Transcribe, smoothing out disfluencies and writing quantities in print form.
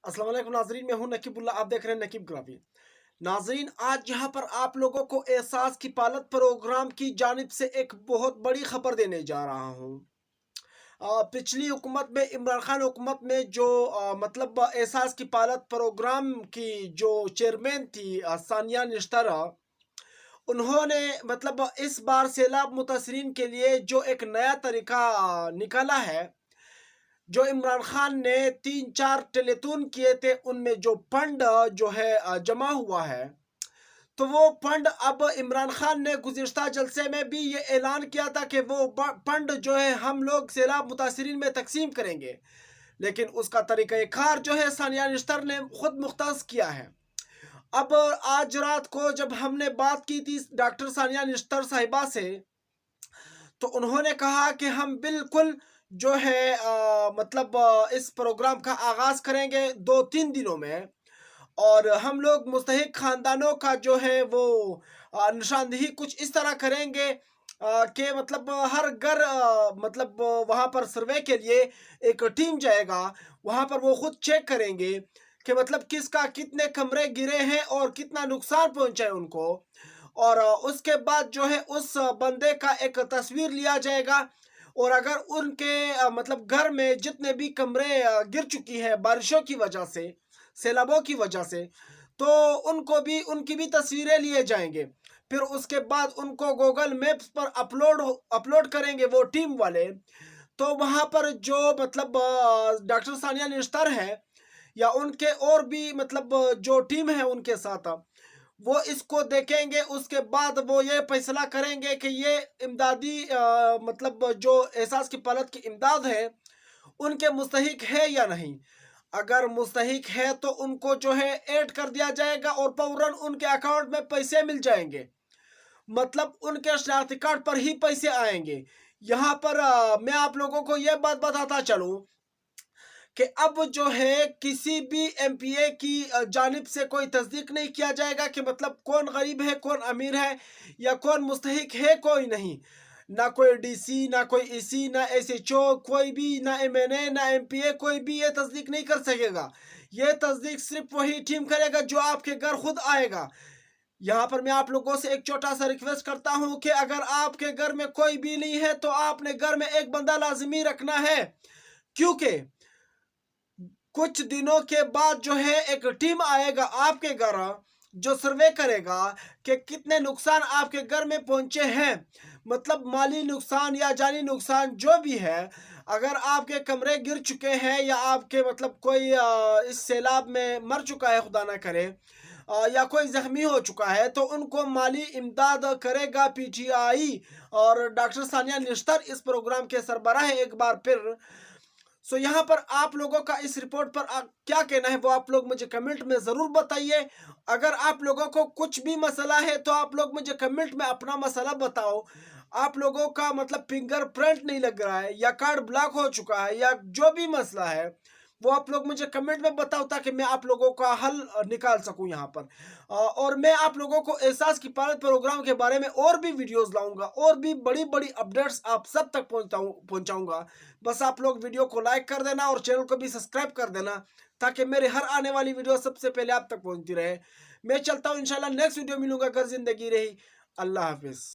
अस्सलाम वालेकुम नाजरीन, मैं हूं नकीबुल्ला। आप देख रहे हैं नकीब ग्राफी। नाजरीन, आज यहाँ पर आप लोगों को एहसास की पालत प्रोग्राम की जानिब से एक बहुत बड़ी खबर देने जा रहा हूँ। पिछली हुकूमत में, इमरान खान हुकूमत में जो मतलब एहसास की पालत प्रोग्राम की जो चेयरमैन थी, सानिया निश्तरा, उन्होंने मतलब इस बार सैलाब मुतासरीन के लिए जो एक नया तरीका निकाला है। जो इमरान खान ने 3-4 टेलीथून किए थे, उनमें जो फंड जो है जमा हुआ है, तो वो फंड अब इमरान खान ने गुज़िश्ता जलसे में भी ये ऐलान किया था कि वो फंड जो है हम लोग सैलाब मुतासरीन में तकसीम करेंगे। लेकिन उसका तरीक़ाकार जो है सानिया निश्तर ने खुद मुख्तस किया है। अब आज रात को जब हमने बात की थी डॉक्टर सानिया निश्तर साहिबा से, तो उन्होंने कहा कि हम बिल्कुल जो है मतलब इस प्रोग्राम का आगाज़ करेंगे 2-3 दिनों में, और हम लोग मुस्तहिक ख़ानदानों का जो है वो निशानदेही कुछ इस तरह करेंगे कि मतलब हर घर मतलब वहाँ पर सर्वे के लिए एक टीम जाएगा। वहाँ पर वो खुद चेक करेंगे कि मतलब किसका कितने कमरे गिरे हैं और कितना नुकसान पहुँचा है उनको। और उसके बाद जो है उस बंदे का एक तस्वीर लिया जाएगा, और अगर उनके मतलब घर में जितने भी कमरे गिर चुकी हैं बारिशों की वजह से, सैलाबों की वजह से, तो उनको भी उनकी भी तस्वीरें लिए जाएंगे। फिर उसके बाद उनको गूगल मैप्स पर अपलोड करेंगे वो टीम वाले। तो वहाँ पर जो मतलब डॉक्टर सानिया निश्तर है या उनके और भी मतलब जो टीम है उनके साथ, वो इसको देखेंगे। उसके बाद वो ये फैसला करेंगे कि ये इमदादी मतलब जो एहसास की पालत की इमदाद है उनके मुस्तहिक है या नहीं। अगर मुस्तहिक है तो उनको जो है ऐड कर दिया जाएगा और फौरन उनके अकाउंट में पैसे मिल जाएंगे। मतलब उनके शनाख्ती कार्ड पर ही पैसे आएंगे। यहाँ पर मैं आप लोगों को यह बात बताता चलूँ कि अब जो है किसी भी एमपीए की जानिब से कोई तस्दीक नहीं किया जाएगा कि मतलब कौन गरीब है, कौन अमीर है, या कौन मुस्तहिक है, कोई नहीं। ना कोई डीसी, ना कोई ईसी, ना एसएचओ, कोई भी, ना एमएनए, ना एमपीए, कोई भी ये तस्दीक नहीं कर सकेगा। ये तस्दीक सिर्फ वही टीम करेगा जो आपके घर खुद आएगा। यहाँ पर मैं आप लोगों से एक छोटा सा रिक्वेस्ट करता हूँ कि अगर आपके घर में कोई भी नहीं है तो आपने घर में एक बंदा लाजमी रखना है, क्योंकि कुछ दिनों के बाद जो है एक टीम आएगा आपके घर, जो सर्वे करेगा कि कितने नुकसान आपके घर में पहुंचे हैं, मतलब माली नुकसान या जानी नुकसान जो भी है। अगर आपके कमरे गिर चुके हैं या आपके मतलब कोई इस सैलाब में मर चुका है, खुदा ना करे, या कोई जख्मी हो चुका है, तो उनको माली इमदाद करेगा पीटीआई। और डॉक्टर सानिया निश्तर इस प्रोग्राम के सरबराह है एक बार फिर। सो यहाँ पर आप लोगों का इस रिपोर्ट पर क्या कहना है वो आप लोग मुझे कमेंट में ज़रूर बताइए। अगर आप लोगों को कुछ भी मसला है तो आप लोग मुझे कमेंट में अपना मसला बताओ। आप लोगों का मतलब फिंगरप्रिंट नहीं लग रहा है या कार्ड ब्लॉक हो चुका है या जो भी मसला है वो आप लोग मुझे कमेंट में बताओ, ताकि मैं आप लोगों का हल निकाल सकूं यहाँ पर। और मैं आप लोगों को एहसास की पालत प्रोग्राम के बारे में और भी वीडियोस लाऊंगा, और भी बड़ी बड़ी अपडेट्स आप सब तक पहुंचाऊंगा। बस आप लोग वीडियो को लाइक कर देना और चैनल को भी सब्सक्राइब कर देना, ताकि मेरे हर आने वाली वीडियो सबसे पहले आप तक पहुंचती रहे। मैं चलता हूँ, इंशाल्लाह नेक्स्ट वीडियो मिलूंगा अगर जिंदगी रही। अल्लाह हाफिज़।